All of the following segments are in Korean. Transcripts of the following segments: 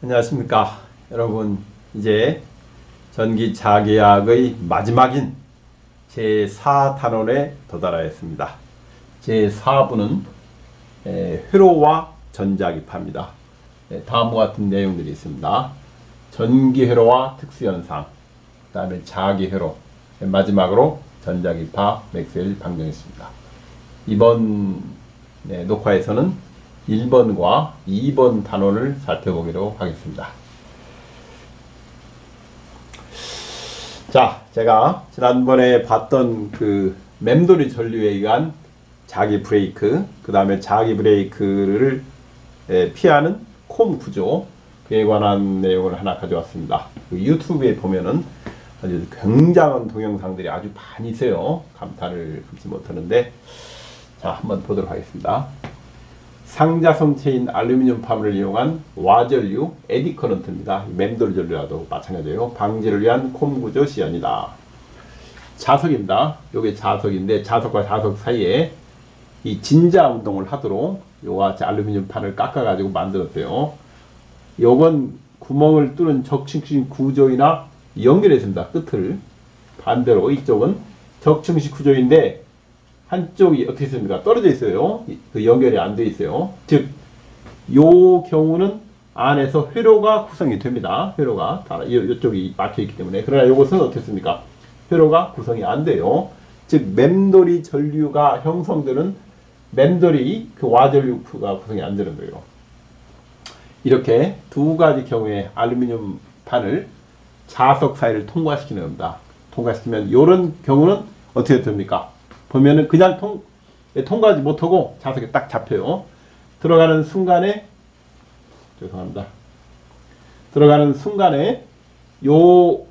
안녕하십니까 여러분. 이제 전기자계약의 마지막인 제4단원에 도달하였습니다. 제4부는 회로와 전자기파입니다. 다음과 같은 내용들이 있습니다. 전기회로와 특수현상, 그 다음에 자기회로, 마지막으로 전자기파 맥스웰 방정식입니다. 이번 녹화에서는 1번과 2번 단원을 살펴보기로 하겠습니다. 자, 제가 지난번에 봤던 그 맴돌이 전류에 의한 자기 브레이크, 그 다음에 자기 브레이크를 피하는 콤 구조, 그에 관한 내용을 하나 가져왔습니다. 그 유튜브에 보면은 아주 굉장한 동영상들이 아주 많이 있어요. 감탄을 금치 못하는데, 자, 한번 보도록 하겠습니다. 상자성체인 알루미늄 파물을 이용한 와전류 에디 커런트입니다. 맴돌 전류와도 마찬가지예요. 방지를 위한 콤 구조 시연이다. 자석입니다. 요게 자석인데, 자석과 자석 사이에 이 진자 운동을 하도록 요와 같이 알루미늄 판을 깎아 가지고 만들었어요. 요건 구멍을 뚫은 적층식 구조이나 연결했습니다. 끝을. 반대로 이쪽은 적층식 구조인데 한쪽이 어떻게 있습니까? 떨어져 있어요. 그 연결이 안 돼 있어요. 즉, 요 경우는 안에서 회로가 구성이 됩니다. 회로가 이쪽이 막혀 있기 때문에. 그러나 요것은 어떻습니까? 회로가 구성이 안 돼요. 즉, 맴돌이 전류가 형성되는 맴돌이 그 와전류가 구성이 안 되는 거예요. 이렇게 두 가지 경우에 알루미늄 판을 자석 사이를 통과시키는 겁니다. 통과시키면 이런 경우는 어떻게 됩니까? 보면은 그냥 통과하지 못하고 자석에 딱 잡혀요. 들어가는 순간에, 죄송합니다. 들어가는 순간에 요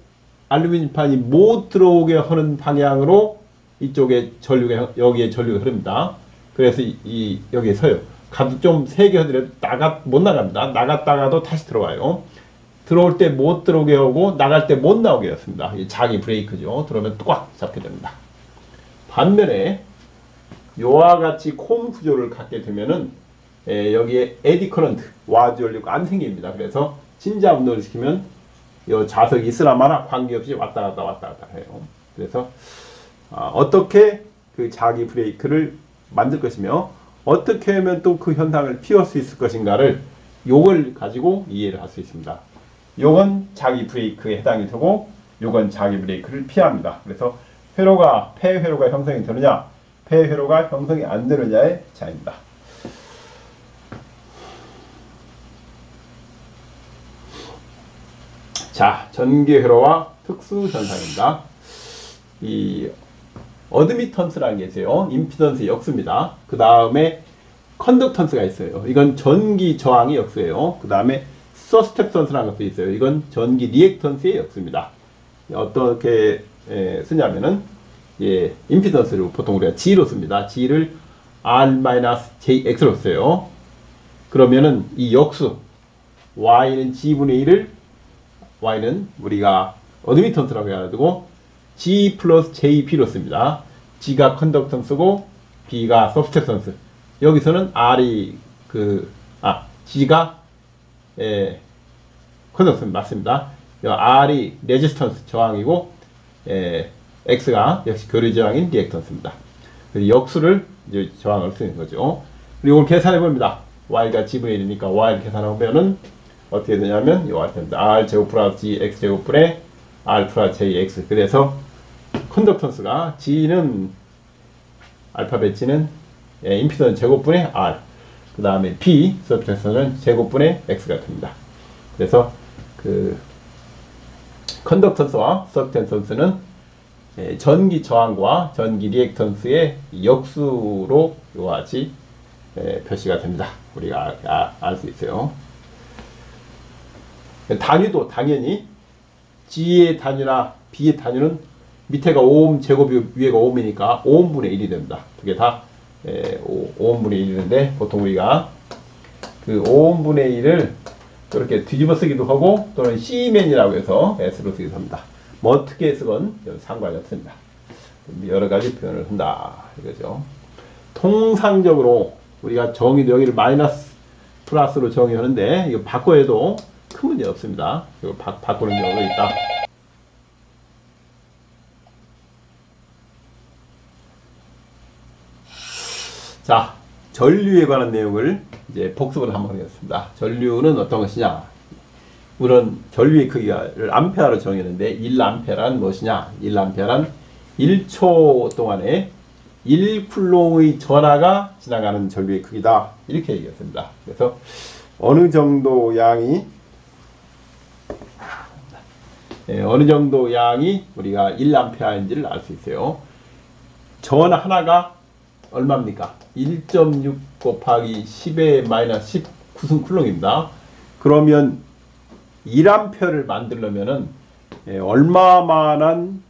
알루미늄판이 못 들어오게 하는 방향으로 이쪽에 전류가, 여기에 전류가 흐릅니다. 그래서 여기에 서요. 가도 좀 세게 하더라도 못 나갑니다. 나갔다가도 다시 들어와요. 들어올 때 못 들어오게 하고 나갈 때 못 나오게 했습니다. 자기 브레이크죠. 들어오면 꽉 잡게 됩니다. 반면에 요와 같이 콤 구조를 갖게 되면은 여기에 에디 커런트, 와전류가 안 생깁니다. 그래서 진자 운동을 시키면 요 자석이 있으나 마나 관계없이 왔다 갔다 해요. 그래서 어떻게 그 자기 브레이크를 만들 것이며 어떻게 하면 또 그 현상을 피할 수 있을 것인가를 요걸 가지고 이해를 할 수 있습니다. 요건 자기 브레이크에 해당이 되고 요건 자기 브레이크를 피합니다. 그래서 회로가, 폐회로가 형성이 되느냐, 폐회로가 형성이 안 되느냐의 차이입니다. 자, 전기회로와 특수현상입니다. 이 어드미턴스라는 게 있어요. 임피던스 역수입니다. 그 다음에 컨덕턴스가 있어요. 이건 전기 저항의 역수예요. 그 다음에 서스텝턴스라는 것도 있어요. 이건 전기 리액턴스의 역수입니다. 어떻게 쓰냐면은, 임피던스를 보통 우리가 G로 씁니다. G를 R-JX로 써요. 그러면은 이 역수, Y는 G분의 1을, Y는 우리가 어드미턴스라고 해가지고 G 플러스 JB로 씁니다. G가 컨덕턴스고 B가 서스텝턴스. 여기서는 R이 G가 컨덕턴스 맞습니다. R이 레지스턴스 저항이고 X가 역시 교류 저항인 리액턴스입니다. 역수를 이제 저항을 쓰는 거죠. 그리고 이걸 계산해 봅니다. Y가 G분의 1이니까 Y를 계산하면은 어떻게 되냐면 이와 같이 됩니다. R 제곱 플러스 G X 제곱분의 R 플러스 JX. 그래서 컨덕턴스가 G는 알파벳 G는 임피던스 제곱분의 R, 그 다음에 B 서스텝턴스는 제곱분의 X가 됩니다. 그래서 그 컨덕턴스와 서스텝턴스는 전기 저항과 전기 리액턴스의 역수로 이와 같이 표시가 됩니다. 우리가 알 수 있어요. 단위도 당연히 G의 단위나 B의 단위는 밑에가 5옴 제곱이 위에가 5옴이니까 5옴분의 1이 됩니다. 두 개 다 5옴분의 1인데 보통 우리가 그 5옴분의 1을 이렇게 뒤집어 쓰기도 하고 또는 C맨이라고 해서 S로 쓰기도 합니다. 뭐 어떻게 쓰건 상관이 없습니다. 여러 가지 표현을 한다 이거죠. 통상적으로 우리가 정의도 여기를 마이너스 플러스로 정의하는데 이거 바꿔 해도 큰 문제 없습니다. 이거 바꾸는 경우도 있다. 자, 전류에 관한 내용을 이제 복습을 한번 하겠습니다. 전류는 어떤 것이냐? 우선 전류의 크기를 암페어로 정했는데 1암페어란 무엇이냐? 1암페어란 1초 동안에 1쿨롱의 전하가 지나가는 전류의 크기다. 이렇게 얘기했습니다. 그래서 어느 정도 양이 우리가 1암페어인지를 알 수 있어요. 전하 하나가 얼마입니까? 1.6 곱하기 10의 마이너스 10 구승쿨롱입니다. 그러면 1암페어를 만들려면은 얼마만한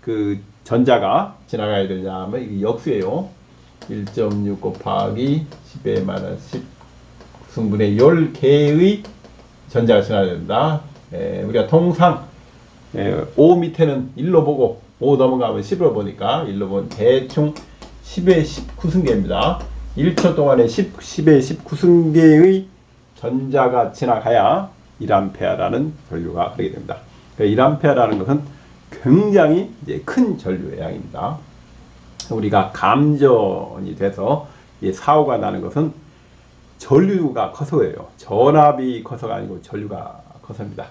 그 전자가 지나가야 되냐 하면 이게 역수예요. 1.6 곱하기 10의 마이너스 10 구승분의 10개의 전자가 지나가야 된다. 우리가 통상 5 밑에는 1로 보고 5 넘어가면 10으로 보니까 1로 보면 대충 10의 19승계입니다. 1초 동안에 10의 19승계의 전자가 지나가야 1암페어라는 전류가 흐르게 됩니다. 1암페어라는 것은 굉장히 이제 큰 전류의 양입니다. 우리가 감전이 돼서 사고가 나는 것은 전류가 커서예요. 전압이 커서가 아니고 전류가 커서입니다.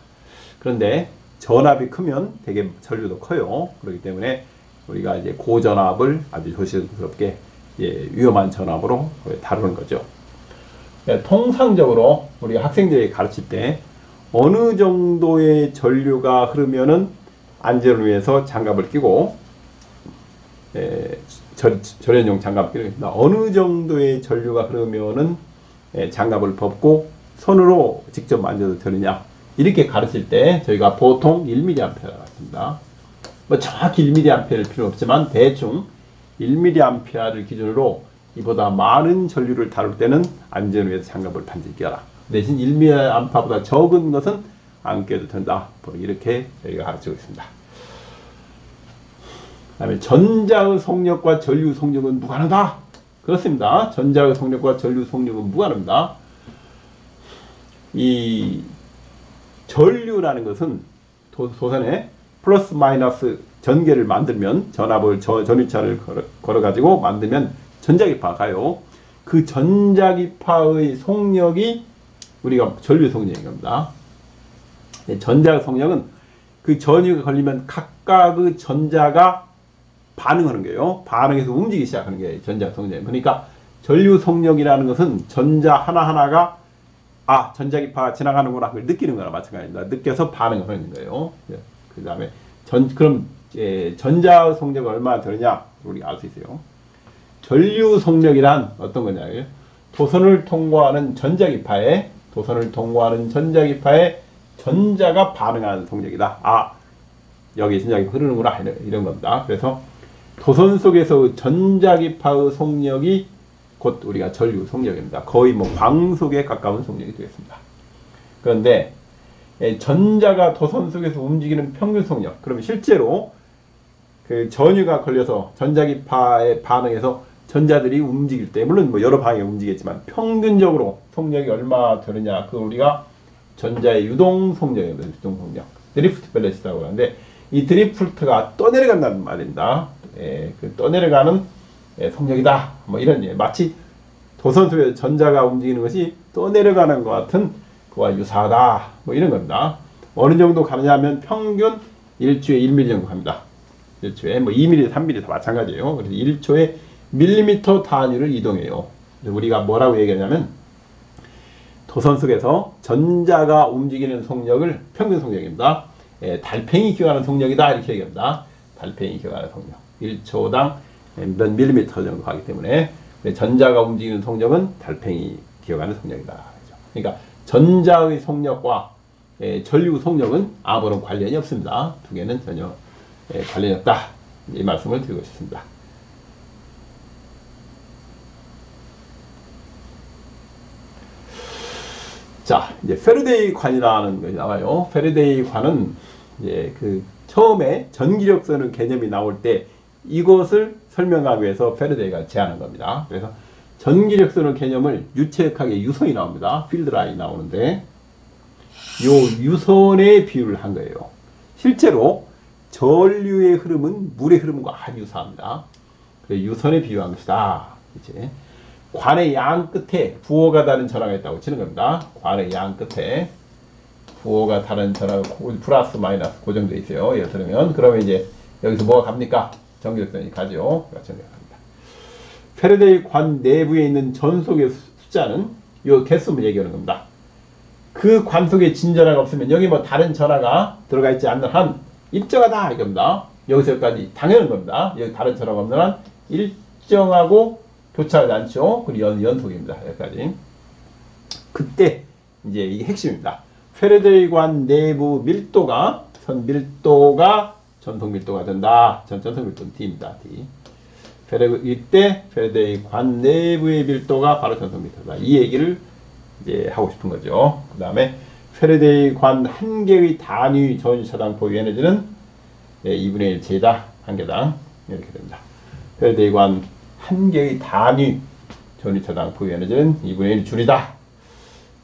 그런데 전압이 크면 되게 전류도 커요. 그렇기 때문에 우리가 이제 고전압을 아주 조심스럽게 위험한 전압으로 다루는 거죠. 통상적으로 우리가 학생들에게 가르칠 때 어느 정도의 전류가 흐르면은 안전을 위해서 장갑을 끼고 절연용 장갑을 끼고 있습니다. 어느 정도의 전류가 흐르면은 장갑을 벗고 손으로 직접 만져도 되느냐 이렇게 가르칠 때 저희가 보통 1mA가 있습니다. 뭐 정확히 1mA일 필요는 없지만 대충 1mA를 기준으로 이보다 많은 전류를 다룰 때는 안전을 위해서 장갑을 반드시 껴라. 대신 1mA보다 적은 것은 안 껴도 된다. 이렇게 저희가 가르치고 있습니다. 그 다음에 전자의 속력과 전류 속력은 무관하다. 그렇습니다. 전자의 속력과 전류 속력은 무관합니다. 이 전류라는 것은 도선에 플러스 마이너스 전개를 만들면 전압을 전위차를 걸어가지고 만들면 전자기파가 가요. 그 전자기파의 속력이 우리가 전류 속력인 겁니다. 전자 속력은 그 전류가 걸리면 각각의 전자가 반응하는 거예요. 반응해서 움직이기 시작하는 게 전자 속력. 그러니까 전류 속력이라는 것은 전자 하나하나가 전자기파가 지나가는구나 그걸 느끼는 거나 마찬가지입니다. 느껴서 반응을 하는 거예요. 그 다음에 그럼 전자 속력이 얼마나 되느냐 우리가 알 수 있어요. 전류 속력이란 어떤 거냐면 도선을 통과하는 전자기파에 전자가 반응하는 속력이다. 여기 전자기파 흐르는구나 이런 겁니다. 그래서 도선 속에서 전자기파의 속력이 곧 우리가 전류 속력입니다. 거의 뭐 광속에 가까운 속력이 되겠습니다. 그런데 전자가 도선 속에서 움직이는 평균 속력, 그러면 실제로 그 전류가 걸려서 전자기파에 반응해서 전자들이 움직일 때, 물론 뭐 여러 방향에 움직이겠지만 평균적으로 속력이 얼마 되느냐, 그걸 우리가 전자의 유동 속력입니다. 유동 속력, 드리프트 밸런스라고 하는데, 이 드리프트가 떠내려간다는 말입니다. 그 떠내려가는 속력이다. 뭐 이런, 마치 도선 속에서 전자가 움직이는 것이 떠내려가는 것 같은 그와 유사하다. 뭐 이런 겁니다. 어느 정도 가느냐 하면 평균 1초에 1mm 정도 갑니다. 1초에 뭐 2mm, 3mm 다 마찬가지예요. 그래서 1초에 밀리미터 단위를 이동해요. 우리가 뭐라고 얘기하냐면 도선 속에서 전자가 움직이는 속력을 평균 속력입니다. 달팽이 기어가는 속력이다 이렇게 얘기합니다. 달팽이 기어가는 속력 1초당 몇 밀리미터 정도 가기 때문에 전자가 움직이는 속력은 달팽이 기어가는 속력이다. 그러니까 전자의 속력과 전류 속력은 아무런 관련이 없습니다. 두 개는 전혀 관련이 없다. 이 말씀을 드리고 싶습니다. 자, 이제 페르데이 관이라는 것이 나와요. 페르데이 관은 이제 그 처음에 전기력서는 개념이 나올 때 이것을 설명하기 위해서 페르데이가 제안한 겁니다. 그래서 전기력서는 개념을 유체역학의 유성이 나옵니다. 필드 라인이 나오는데 요 유선의 비유를 한 거예요. 실제로 전류의 흐름은 물의 흐름과 아주 유사합니다. 그래서 유선에 비유한 것이다. 이제 관의 양 끝에 부호가 다른 전하가 있다고 치는 겁니다. 관의 양 끝에 부호가 다른 전하가 플러스 마이너스 고정되어 있어요. 예를 들면 그러면 이제 여기서 뭐가 갑니까? 전기력선이 가죠. 전기가 갑니다. 패러데이 관 내부에 있는 전속의 숫자는 이 개수만 얘기하는 겁니다. 그 관 속에 진전화가 없으면 여기 뭐 다른 전하가 들어가 있지 않는 한 일정하다 이겁니다. 여기서 여기까지 당연한 겁니다. 여기 다른 전하가 없는 한 일정하고 교차하지 않죠. 그리고 연속입니다. 여기까지. 그때 이제 이게 핵심입니다. 패러데이 관 내부 밀도가 선 밀도가 전속 밀도가 된다. 전속 밀도는 D입니다. D. 이때 패러데이 관 내부의 밀도가 바로 전속 밀도다. 이 얘기를 이제 하고 싶은 거죠. 그 다음에 패러데이 관 한 개의 단위 전위차당 포유 에너지는 2분의 1 제자 한 개당 이렇게 됩니다. 패러데이 관 한 개의 단위 전위차당 포유 에너지는 2분의 1 줄이다.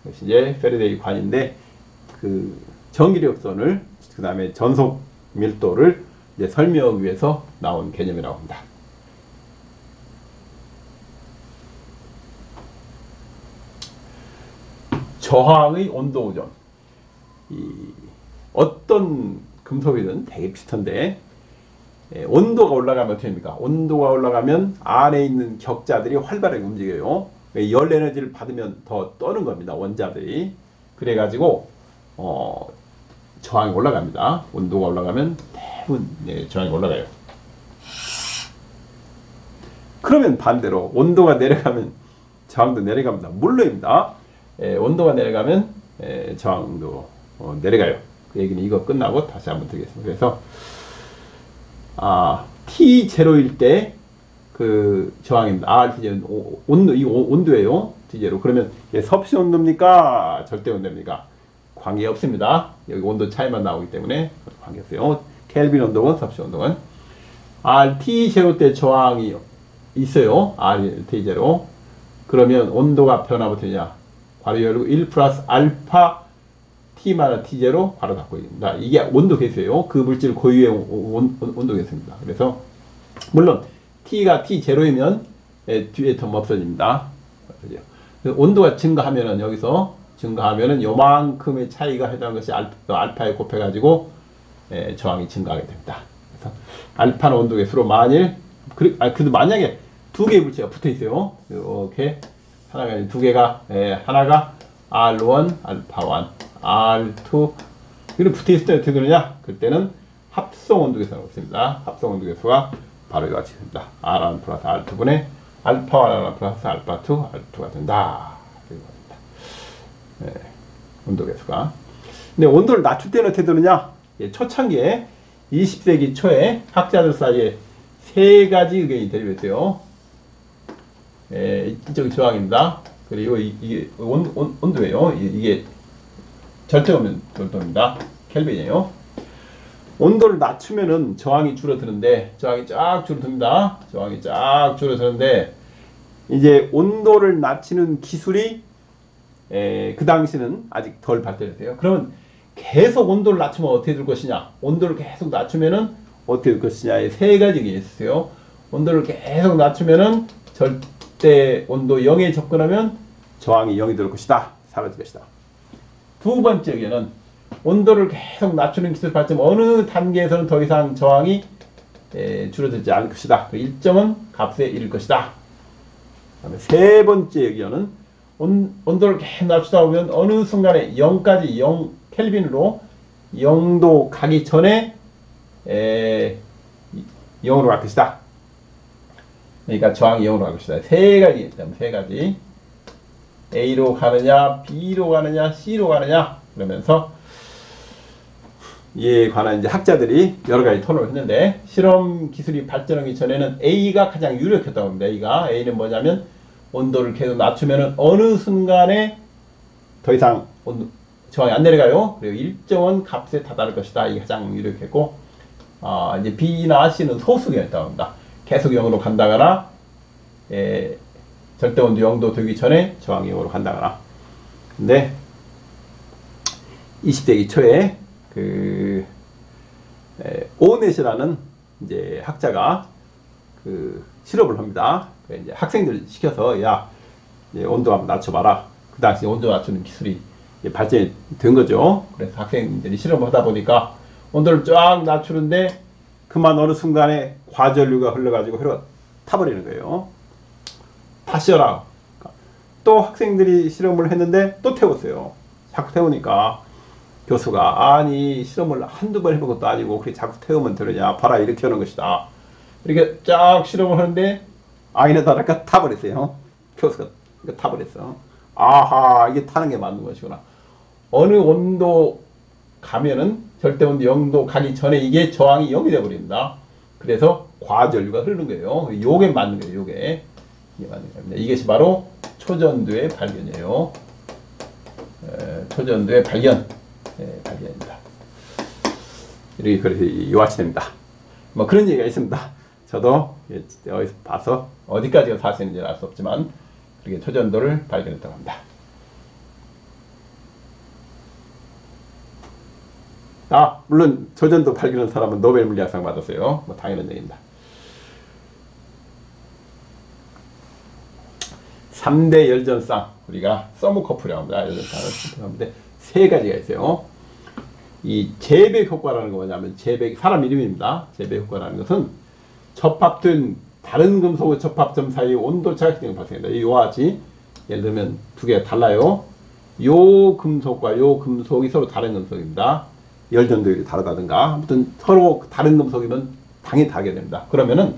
이것이 이제 패러데이 관인데 그 전기력선을 그 다음에 전속 밀도를 이제 설명하기 위해서 나온 개념이라고 합니다. 저항의 온도 오점. 어떤 금속이든 되게 비슷한데 온도가 올라가면 어떻게 됩니까? 온도가 올라가면 안에 있는 격자들이 활발하게 움직여요. 열 에너지를 받으면 더 떠는 겁니다. 원자들이. 그래가지고 저항이 올라갑니다. 온도가 올라가면 대부분 저항이 올라가요. 그러면 반대로 온도가 내려가면 저항도 내려갑니다. 물론입니다. 온도가 내려가면 저항도 내려가요. 그 얘기는 이거 끝나고 다시 한번 드리겠습니다. 그래서 T0일 때 그 저항입니다. T0는 온도, 이 온도예요. T0. 그러면 섭씨 온도입니까? 절대 온도입니까? 관계 없습니다. 여기 온도 차이만 나오기 때문에 관계 없어요. 켈빈 온도건 섭씨 온도건 T0 때 저항이 있어요. T0. 그러면 온도가 변화가 되냐? 괄호 열고 1 플러스 알파 T마이너스 T0 괄호 닫고 있습니다. 이게 온도 계수예요. 그 물질 고유의 온도 계수입니다. 그래서 물론 T가 T0이면 뒤에 텀 없어집니다. 온도가 증가하면은 여기서 증가하면은 요만큼의 차이가 해당하는 것이 알파에 곱해가지고 저항이 증가하게 됩니다. 그래서 알파는 온도 계수로 만일 그래도 만약에 두 개의 물체가 붙어 있어요. 이렇게 하나가 두 개가 하나가 R1, 알파1, R2 이렇게 붙어 있을 때 어떻게 되느냐? 그때는 합성 온도 계수가 없습니다. 합성 온도 계수가 바로 이와 같이 됩니다. R1 플러스 R2분의 알파1 플러스 알파2, R2가 된다. 온도 계수가. 근데 온도를 낮출 때는 어떻게 되느냐? 초창기에 20세기 초에 학자들 사이에 세 가지 의견이 대립했어요. 이쪽이 저항입니다. 그리고 이게 온도예요. 이게 절대온도입니다. 켈빈이에요. 온도를 낮추면은 저항이 줄어드는데 저항이 쫙 줄어듭니다. 저항이 쫙 줄어드는데 이제 온도를 낮추는 기술이 그 당시는 아직 덜 발달했어요. 그러면 계속 온도를 낮추면 어떻게 될 것이냐? 온도를 계속 낮추면은 어떻게 될 것이냐에 세 가지가 있어요. 온도를 계속 낮추면은 절대 온도 0에 접근하면 저항이 0이 될 것이다. 사라질 것이다. 두 번째 의견은 온도를 계속 낮추는 기술 발전 어느 단계에서는 더 이상 저항이 줄어들지 않을 것이다. 그 일정은 값에 이를 것이다. 그다음에 세 번째 의견은 온도를 계속 낮추다 보면 어느 순간에 0까지 0 켈빈으로 0도 가기 전에 0으로 갈 것이다. 그러니까 저항이 0으로 갈 것이다. 세 가지. A로 가느냐, B로 가느냐, C로 가느냐. 그러면서 이에 관한 이제 학자들이 여러 가지 토론을 했는데 실험 기술이 발전하기 전에는 A가 가장 유력했다고 합니다. A는 뭐냐면 온도를 계속 낮추면은 어느 순간에 더 이상 저항이 안 내려가요. 그리고 일정한 값에 다다를 것이다. 이게 가장 유력했고 이제 B나 C는 소수견이었다고 합니다. 계속 0으로 간다거나 절대 온도 0도 되기 전에 저항이 0으로 간다거나. 근데 20세기 초에 그 오넷이라는 이제 학자가 그 실험을 합니다. 이제 학생들 시켜서 야 이제 온도 한번 낮춰봐라. 그 당시 온도 낮추는 기술이 발전이 된 거죠. 그래서 학생들이 실험을 하다 보니까 온도를 쫙 낮추는데 그만 어느 순간에 과전류가 흘러가지고 타버리는 거예요. 다시 하라. 또 학생들이 실험을 했는데 또 태웠어요. 자꾸 태우니까 교수가 아니 실험을 한두 번 해본 것도 아니고 그렇게 자꾸 태우면 되느냐, 봐라 이렇게 하는 것이다. 이렇게 쫙 실험을 하는데 아이네 다랄까 타버렸어요. 교수가 타버렸어. 아하, 이게 타는 게 맞는 것이구나. 어느 온도 가면은 절대 온도 0도 가기 전에 이게 저항이 0이 되어버립니다. 그래서 과전류가 흐르는 거예요. 요게 맞는 거예요. 요게 이게 맞는 겁니다. 이것이 바로 초전도의 발견이에요. 초전도의 발견입니다. 이렇게 그래서 요아치됩니다. 뭐 그런 얘기가 있습니다. 저도 어디서 봐서 어디까지가 사실인지는 알 수 없지만 그렇게 초전도를 발견했다고 합니다. 물론 초전도 발견한 사람은 노벨 물리학상 받았어요. 뭐 당연한 얘기입니다. 3대 열전상, 우리가 서머커플이라고 합니다. 열전상을 하는데 세 가지가 있어요. 이 재백 효과라는 거 뭐냐면 사람 이름입니다. 재백 효과라는 것은 접합된 다른 금속의 접합점 사이 온도차가 발생합니다. 이와 같이 예를 들면 두 개가 달라요. 요 금속과 요 금속이 서로 다른 금속입니다. 열전도율이 다르다든가 아무튼 서로 다른 금속이면 당연히 다르게 됩니다. 그러면은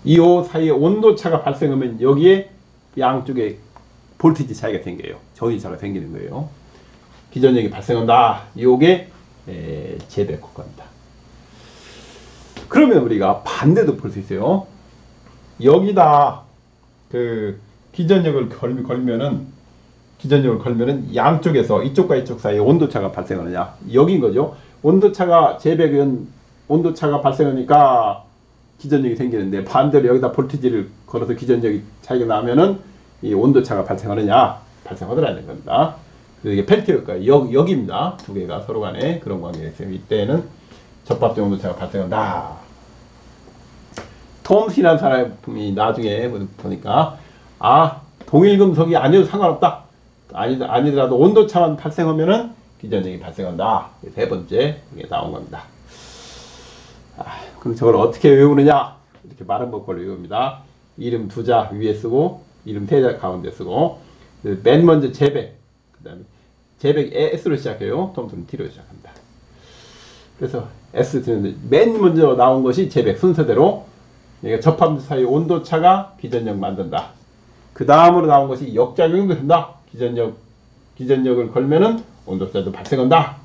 이호 사이에 온도차가 발생하면 여기에 양쪽에 볼티지 차이가 생겨요. 전위차가 생기는 거예요. 기전력이 발생한다. 요게 재백 효과입니다. 그러면 우리가 반대도 볼 수 있어요. 여기다 그 기전력을 걸면은 양쪽에서 이쪽과 이쪽 사이에 온도차가 발생하느냐, 여긴 거죠. 온도차가 재백은 온도차가 발생하니까 기전력이 생기는데 반대로 여기다 볼티지를 걸어서 기전력이 차이가 나면은 이 온도차가 발생하느냐, 발생하더라는 겁니다. 이게 펠티 효과 여기입니다. 두 개가 서로 간에 그런 관계가 있어요. 이때는 접합적 온도차가 발생한다. 톰슨이라는 사람이 나중에 보니까 동일 금속이 아니어도 상관없다. 아니더라도 온도차만 발생하면은 기전력이 발생한다. 세 번째 이게 나온 겁니다. 그럼 저걸 어떻게 외우느냐? 이렇게 말은 먹고 외웁니다. 이름 두 자 위에 쓰고 이름 세 자 가운데 쓰고 맨 먼저 재백, 그 다음에 재백 S로 시작해요. 톰슨은 T로 시작합니다. 그래서 S 쓰는데 맨 먼저 나온 것이 재백 순서대로 접합 사이 온도차가 기전력 만든다. 그 다음으로 나온 것이 역작용도 된다. 기전력을 걸면은 온도차도 발생한다.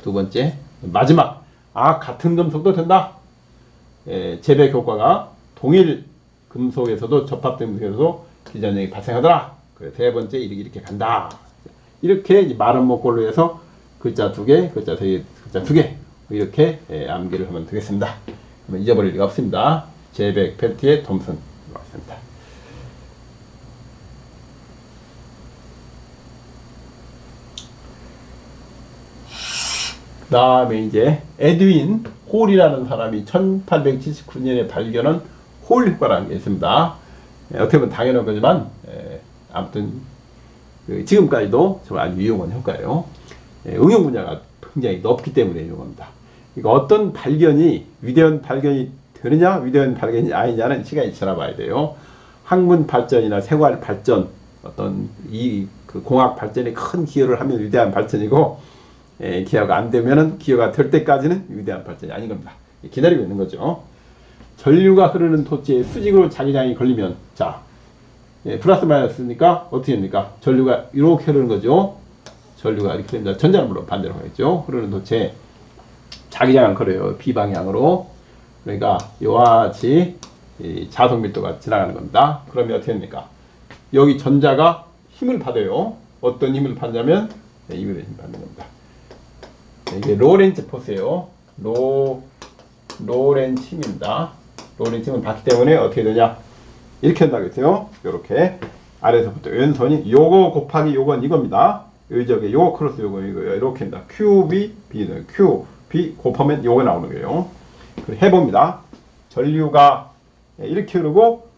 두 번째 마지막 같은 금속도 된다. 재백 효과가 동일 금속에서도 접합된 금속에서도 기전력이 발생하더라. 세 번째 이렇게 간다. 이렇게 말은 먹고로 해서 글자 두 개, 글자 세 개, 글자 두 개 이렇게 암기를 하면 되겠습니다. 그러면 잊어버릴 리가 없습니다. 재백, 펠티의 톰슨 맞습니다. 그 다음에 이제 에드윈 홀이라는 사람이 1879년에 발견한 홀 효과라는 게 있습니다. 어떻게 보면 당연한 거지만 아무튼 지금까지도 정말 아주 유용한 효과예요. 응용 분야가 굉장히 넓기 때문에 유용합니다. 그러니까 어떤 발견이 위대한 발견이 되느냐 위대한 발견이 아니냐는 시간이 지나봐야 돼요. 학문 발전이나 생활 발전, 어떤 그 공학 발전에 큰 기여를 하면 위대한 발전이고, 기여가 안 되면은 기여가 될 때까지는 위대한 발전이 아닌 겁니다. 기다리고 있는 거죠. 전류가 흐르는 토지에 수직으로 자기장이 걸리면, 플러스 마이너스니까 어떻게 됩니까? 전류가 이렇게 흐르는 거죠. 전류가 이렇게 됩니다. 전자는 물론 반대로 가겠죠. 흐르는 토지에 자기장을 걸어요. 비방향으로. 그러니까 이와 같이 자석 밀도가 지나가는 겁니다. 그러면 어떻게 됩니까? 여기 전자가 힘을 받아요. 어떤 힘을 받냐면 이거를 힘을 받는 겁니다. 이게 로렌츠 포스예요. 로렌츠 힘입니다. 로렌츠 힘을 받기 때문에 어떻게 되냐? 이렇게 한다고 했어요. 이렇게 아래서부터 왼손이 요거 곱하기 요건 이겁니다. 요적에 요거 크로스 요거 이거요. 이렇게 합니다. QB, B는 QB 곱하면 요거 나오는 거예요. 그리고 해봅니다. 전류가 이렇게 흐르고,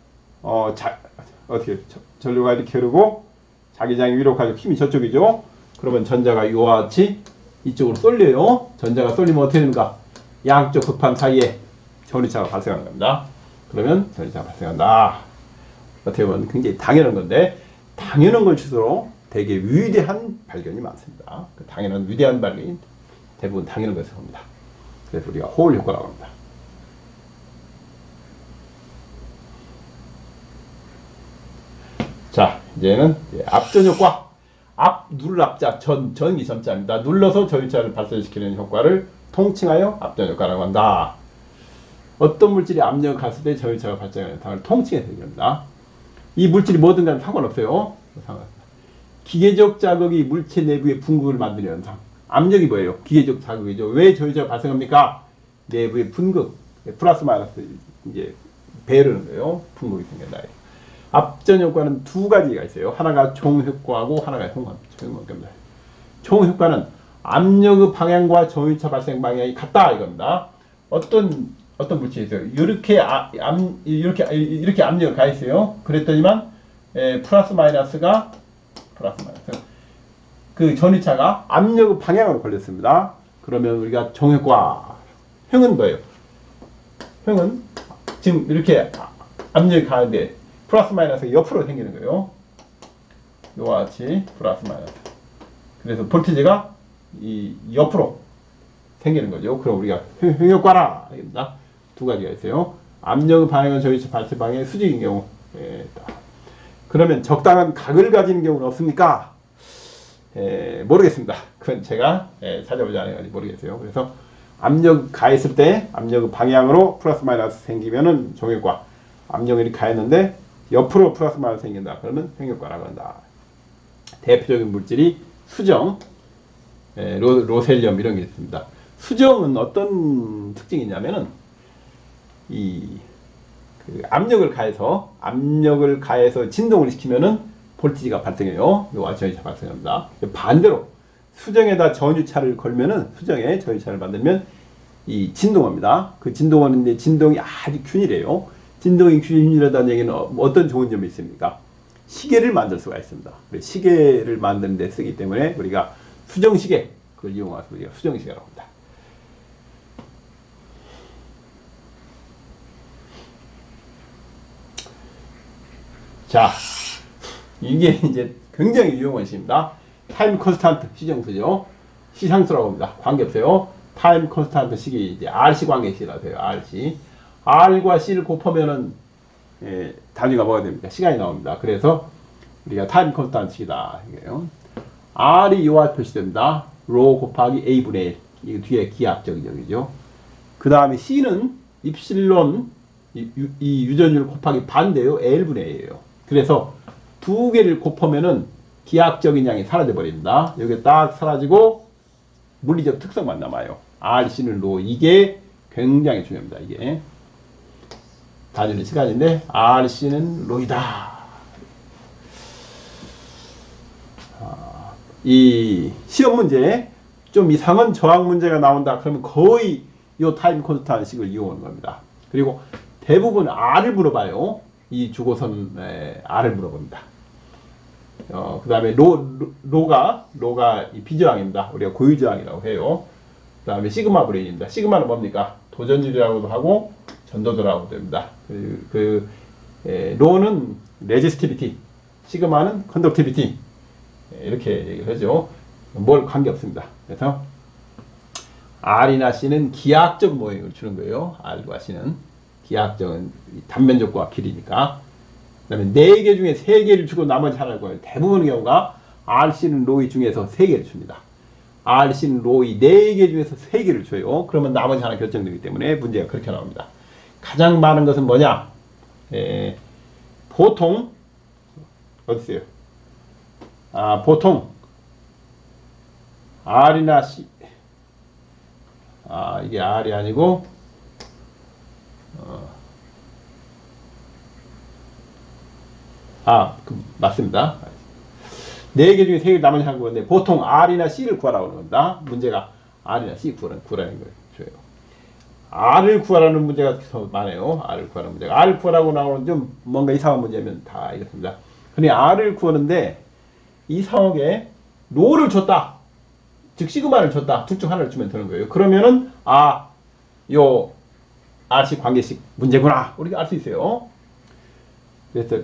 어떻게, 전류가 이렇게 흐르고, 자기장이 위로 가지고 힘이 저쪽이죠. 그러면 전자가 이와 같이 이쪽으로 쏠려요. 전자가 쏠리면 어떻게 됩니까? 양쪽 극판 사이에 전위차가 발생하는 겁니다. 그러면 전위차가 발생한다. 어떻게 보면 굉장히 당연한 건데, 당연한 것일수록 되게 위대한 발견이 많습니다. 그 당연한 위대한 발견이 대부분 당연한 것을 봅니다. 그래서 우리가 호울 효과라고 합니다. 자, 이제는 앞전 효과. 눌 앞자 전기 전자입니다. 눌러서 전위차를 발생시키는 효과를 통칭하여 앞전 효과라고 한다. 어떤 물질이 압력을 갔을 때 전위차가 발생하는 당을 통칭해서 얘기합니다. 이 물질이 뭐든 간에 상관없어요. 상관없습니다. 기계적 자극이 물체 내부의 분극을 만드는 현상. 압력이 뭐예요? 기계적 자극이죠. 왜 전위차가 발생합니까? 내부의 분극, 플러스 마이너스 이제 배르는 거예요. 분극이 생긴다. 앞전 효과는 두 가지가 있어요. 하나가 총효과하고 하나가 효과입니다. 총효과는 압력의 방향과 전위차 발생 방향이 같다 이겁니다. 어떤 물질이 있어요. 이렇게 압력을 가했어요. 그랬더니만 플러스 마이너스 그 전위차가 압력의 방향으로 걸렸습니다. 그러면 우리가 정효과. 형은 뭐예요? 형은 지금 이렇게 압력이 가는데 플러스 마이너스 옆으로 생기는 거예요. 이와 같이 플러스 마이너스. 그래서 볼티지가 이 옆으로 생기는 거죠. 그럼 우리가 효과라. 알겠습니다. 두 가지가 있어요. 압력의 방향은 전위차 발생 방향의 수직인 경우. 그러면 적당한 각을 가지는 경우는 없습니까? 모르겠습니다. 그건 제가 찾아보지 않아가지고 모르겠어요. 그래서 압력 가했을 때 압력의 방향으로 플러스 마이너스 생기면은 정효과. 압력이 이렇게 가했는데 옆으로 플러스 마이너스 생긴다. 그러면 횡효과라고 한다. 대표적인 물질이 수정, 로셀륨 이런 게 있습니다. 수정은 어떤 특징이 있냐면은 그 압력을 가해서 진동을 시키면은 볼티지가 발생해요. 요와 전위차 발생합니다. 반대로 수정에다 전위차를 걸면은 수정에 전위차를 만들면 이 진동합니다. 그 진동하는데 진동이 아주 균일해요. 진동이 균일하다는 얘기는 어떤 좋은 점이 있습니까? 시계를 만들 수가 있습니다. 시계를 만드는 데 쓰기 때문에 우리가 수정시계 그걸 이용해서 우리가 수정시계라고 합니다. 자, 이게 이제 굉장히 유용한 시입니다. 타임 컨스탄트 시정수죠. 시상수라고 합니다. 관계없어요. 타임 컨스탄트 식이 이제 RC 관계식이라고 해요. RC. R과 C를 곱하면은 단위가 뭐가 됩니까? 시간이 나옵니다. 그래서 우리가 타임 컨스탄트 식이다. 이게요. R이 이와 표시됩니다. 로 곱하기 A분의 1. 이 뒤에 기하학적이죠. 그 다음에 C는 입실론 이 유전율 곱하기 반대요. L분의 A예요. 그래서 두 개를 곱하면은 기하학적인 양이 사라져 버립니다. 여기 딱 사라지고 물리적 특성만 남아요. RC는 로. 이게 굉장히 중요합니다. 이게 다지는 시간인데 RC는 로이다. 이 시험 문제에 좀 이상한 저항 문제가 나온다. 그러면 거의 이 타임 콘스탄트 식을 이용하는 겁니다. 그리고 대부분 R을 물어봐요. 이 주고선 R을 물어봅니다. 그 다음에 로가 이 비저항입니다. 우리가 고유저항이라고 해요. 그 다음에 시그마 브레인입니다. 시그마는 뭡니까? 도전율이라고도 하고 전도도라고도 됩니다. 로는 레지스티비티, 시그마는 컨덕티비티 이렇게 얘기를 하죠. 뭘 관계없습니다. 그래서 R이나 C는 기하학적 모형을 주는 거예요. R과 C는 기하학적은 단면적과 길이니까. 그 다음에 4개 중에 3개를 주고 나머지 하나를 거예요. 대부분의 경우가 RC는 로이 중에서 3개를 줍니다. RC는 로이 4개 중에서 3개를 줘요. 그러면 나머지 하나 결정되기 때문에 문제가 그렇게 나옵니다. 가장 많은 것은 뭐냐? 보통 어디 있어요? 보통 R이나 C 이게 R이 아니고 맞습니다. 4개 중에 3개 나머지 한 건데 보통 R이나 C를 구하라고 하는 겁니다. 문제가 R이나 C 구하라는 거예요. R을 구하라는 문제가 더 많아요. R을 구하라는 문제가. R을 구하라고 나오는 좀 뭔가 이상한 문제면 다 이렇습니다. 근데 R을 구하는데 이 상황에 로를 줬다. 즉 시그마를 줬다. 둘 중 하나를 주면 되는 거예요. 그러면은 요 RC 관계식 문제구나. 우리가 알 수 있어요. 그래서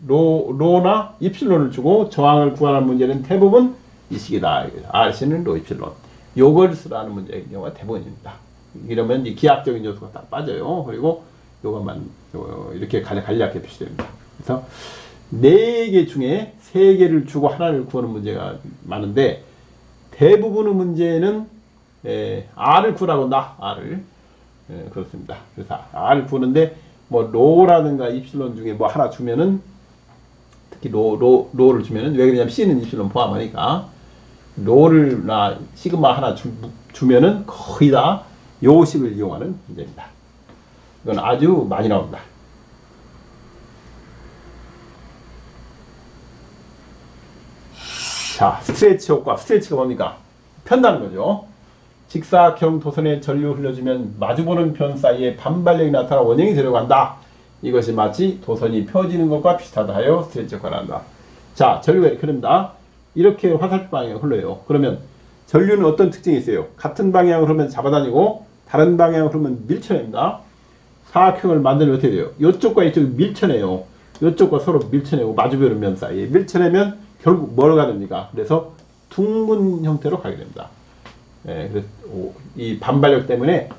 로나 이필론을 주고 저항을 구하는 문제는 대부분 이 식이다. RC는 로 이필론. 요걸 쓰라는 문제의 경우가 대부분입니다. 이러면 이 기하학적인 요소가 다 빠져요. 그리고 요것만 이렇게 간략하게 표시됩니다. 그래서 4개 중에 3개를 주고 하나를 구하는 문제가 많은데 대부분의 문제는 R을 구하라고 한다. R을. 그렇습니다. 그래서 R을 구하는데 뭐 로라든가 이필론 중에 뭐 하나 주면은 특히 로를 주면은 왜 그러냐면 C는 이필론 포함하니까 로를나 시그마 하나 주면은 거의 다 요식을 이용하는 문제입니다. 이건 아주 많이 나옵니다. 자, 스트레치 효과. 스트레치가 뭡니까? 편다는 거죠. 직사각형 도선에 전류 흘려주면 마주보는 변 사이에 반발력이 나타나 원형이 되려고 한다. 이것이 마치 도선이 펴지는 것과 비슷하다 하여 스트레치 효과를 한다. 자, 전류가 이렇게 흐릅니다. 이렇게 화살표 방향으로 흘러요. 그러면 전류는 어떤 특징이 있어요? 같은 방향으로 흐르면 잡아다니고 다른 방향으로 흐르면 밀쳐냅니다. 사각형을 만들면 어떻게 돼요? 이쪽과 이쪽이 밀쳐내요. 이쪽과 서로 밀쳐내고 마주보는 면 사이에 밀쳐내면 결국 뭐가 됩니까? 그래서 둥근 형태로 가게 됩니다. 그래서 이 반발력 때문에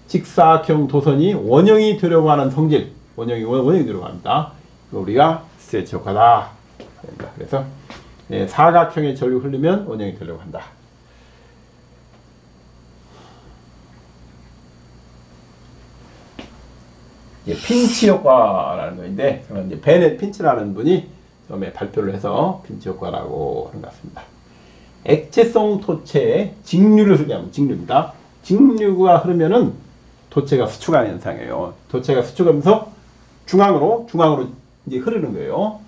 직사각형 도선이 원형이 되려고 하는 성질, 원형이 되려고 합니다. 우리가 스트레치 효과다. 그래서 사각형의 전류 흐르면 원형이 되려고 한다. 핀치 효과라는 거인데, 이제 베넷 핀치라는 분이 처음에 발표를 해서 핀치 효과라고 하는 것 같습니다. 액체성 토체에 직류를 흐르게 하면 직류입니다. 직류가 흐르면은 토체가 수축하는 현상이에요. 토체가 수축하면서 중앙으로 이제 흐르는 거예요.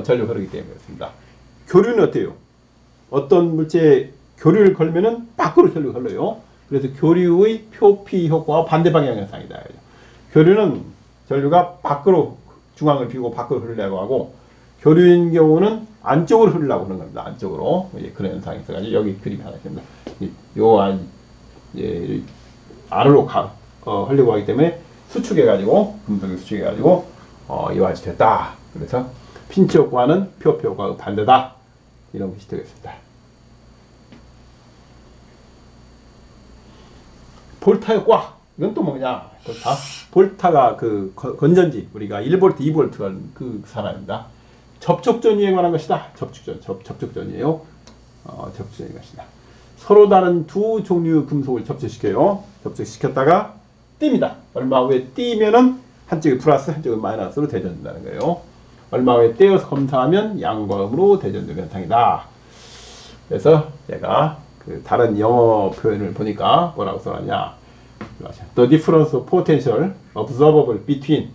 전류가 흐르기 때문에 그렇습니다. 교류는 어때요? 어떤 물체에 교류를 걸면은 밖으로 전류가 흘러요. 그래서 교류의 표피 효과와 반대 방향 현상이다. 교류는 전류가 밖으로 중앙을 비우고 밖으로 흐르려고 하고 교류인 경우는 안쪽으로 흐르려고 하는 겁니다. 안쪽으로. 그런 현상이 있어가지고 여기 그림이 하나 있습니다. 안으로 하려고 하기 때문에 수축해가지고 금속이 수축해가지고 이와 같이 됐다. 그래서 핀치 효과는 표피 효과의 반대다. 이런 것이 되겠습니다. 볼타 효과. 이건 또 뭐냐? 볼타가 그 건전지, 우리가 1V, 2V가 그 산화입니다. 접촉전이에 관한 것이다. 접촉전이에요. 접촉전인 것이다. 서로 다른 두 종류의 금속을 접촉시켜요. 접촉시켰다가 띱니다. 얼마 후에 띄면은 한쪽이 플러스, 한쪽이 마이너스로 대전된다는 거예요. 얼마 후에 떼어서 검사하면 양과 음으로 대전되는 현상이다. 그래서 제가 그 다른 영어 표현을 보니까 뭐라고 써놨냐? The difference of potential observable between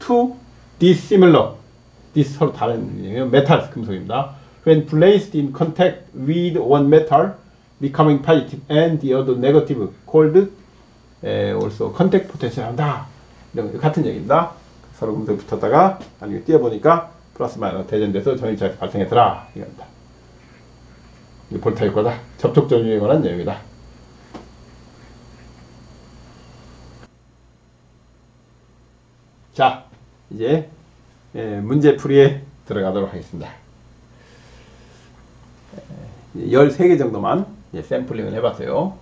two dissimilar, 서로 다른 메탈 금속입니다. When placed in contact with one metal becoming positive and the other negative, called also contact potential 한다. 이런 같은 얘기입니다. 서로 금속이 붙었다가 나중에 띄어보니까 플러스 마이너스 대전돼서 전위차에서 발생했더라. 이겁니다. 이 볼타 효과다. 접촉 전류에 관한 내용이다. 자, 이제 문제풀이에 들어가도록 하겠습니다. 13개 정도만 샘플링을 해봤어요.